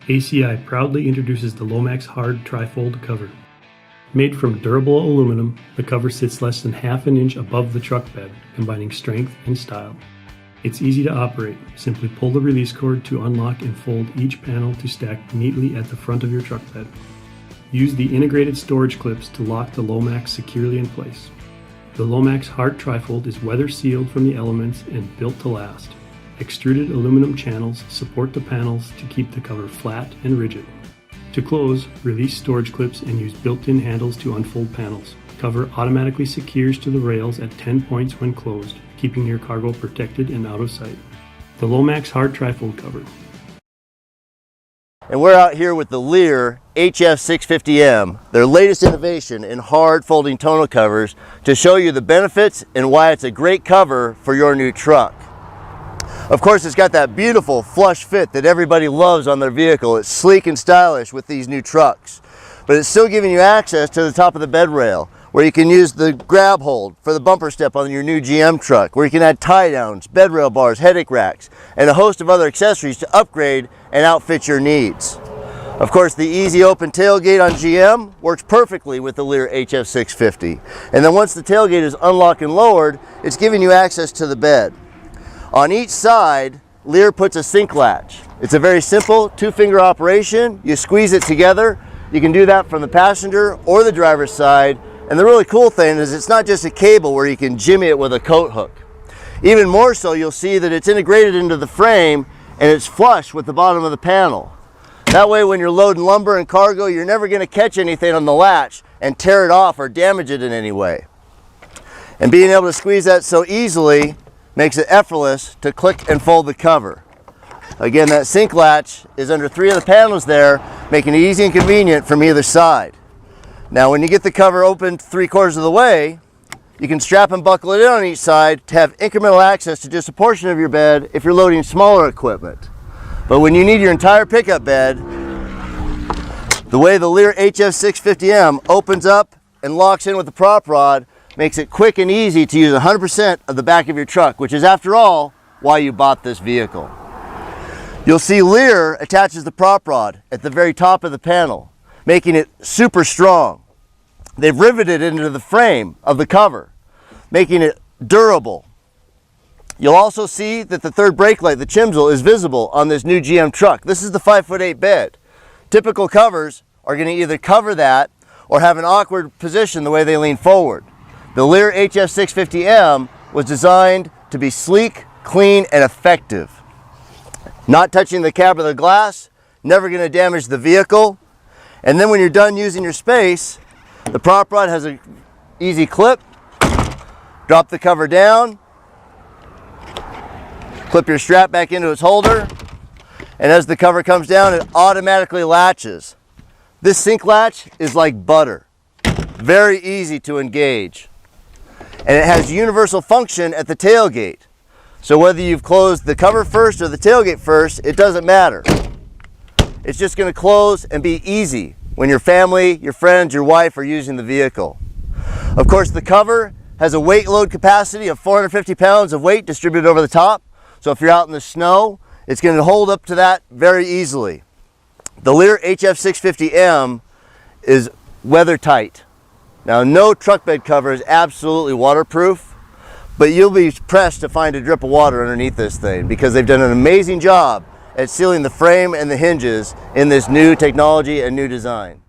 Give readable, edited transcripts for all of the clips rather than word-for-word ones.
ACI proudly introduces the Lomax Hard Trifold Cover. Made from durable aluminum, the cover sits less than half an inch above the truck bed, combining strength and style. It's easy to operate. Simply pull the release cord to unlock and fold each panel to stack neatly at the front of your truck bed. Use the integrated storage clips to lock the Lomax securely in place. The Lomax Hard Trifold is weather sealed from the elements and built to last. Extruded aluminum channels support the panels to keep the cover flat and rigid. To close, release storage clips and use built-in handles to unfold panels. Cover automatically secures to the rails at 10 points when closed, keeping your cargo protected and out of sight. The Lomax Hard Trifold Cover. And we're out here with the LEER HF650M, their latest innovation in hard folding tonneau covers, to show you the benefits and why it's a great cover for your new truck. Of course, it's got that beautiful flush fit that everybody loves on their vehicle. It's sleek and stylish with these new trucks, but it's still giving you access to the top of the bed rail, where you can use the grab hold for the bumper step on your new GM truck, where you can add tie downs, bed rail bars, headache racks, and a host of other accessories to upgrade and outfit your needs. Of course, the easy open tailgate on GM works perfectly with the LEER HF650. And then once the tailgate is unlocked and lowered, it's giving you access to the bed. On each side, LEER puts a sink latch. It's a very simple two-finger operation. You squeeze it together. You can do that from the passenger or the driver's side. And the really cool thing is it's not just a cable where you can jimmy it with a coat hook. Even more so, you'll see that it's integrated into the frame and it's flush with the bottom of the panel. That way, when you're loading lumber and cargo, you're never going to catch anything on the latch and tear it off or damage it in any way. And being able to squeeze that so easily makes it effortless to click and fold the cover. Again, that sink latch is under 3 of the panels there, making it easy and convenient from either side. Now, when you get the cover open 3/4 of the way, you can strap and buckle it in on each side to have incremental access to just a portion of your bed if you're loading smaller equipment. But when you need your entire pickup bed, the way the LEER HF650M opens up and locks in with the prop rod makes it quick and easy to use 100% of the back of your truck, which is, after all, why you bought this vehicle. You'll see LEER attaches the prop rod at the very top of the panel, making it super strong. They've riveted it into the frame of the cover, making it durable. You'll also see that the third brake light, the chimsel, is visible on this new GM truck. This is the 5'8" bed. Typical covers are going to either cover that or have an awkward position the way they lean forward. The LEER HF650M was designed to be sleek, clean, and effective. Not touching the cab or the glass, never going to damage the vehicle. And then when you're done using your space, the prop rod has an easy clip. Drop the cover down, clip your strap back into its holder, and as the cover comes down, it automatically latches. This sink latch is like butter. Very easy to engage. And it has universal function at the tailgate. So whether you've closed the cover first or the tailgate first, it doesn't matter. It's just going to close and be easy when your family, your friends, your wife are using the vehicle. Of course, the cover has a weight load capacity of 450 pounds of weight distributed over the top. So if you're out in the snow, it's going to hold up to that very easily. The LEER HF650M is weather tight. Now, no truck bed cover is absolutely waterproof, but you'll be pressed to find a drip of water underneath this thing because they've done an amazing job at sealing the frame and the hinges in this new technology and new design.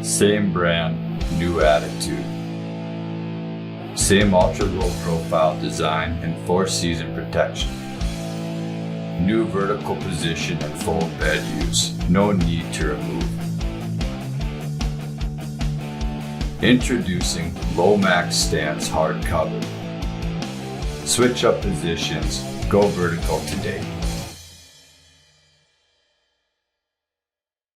Same brand, new attitude. Same ultra low profile design and 4-season protection. New vertical position and fold bed use. No need to remove. Introducing Lomax Stance Hard Cover. Switch up positions. Go vertical today.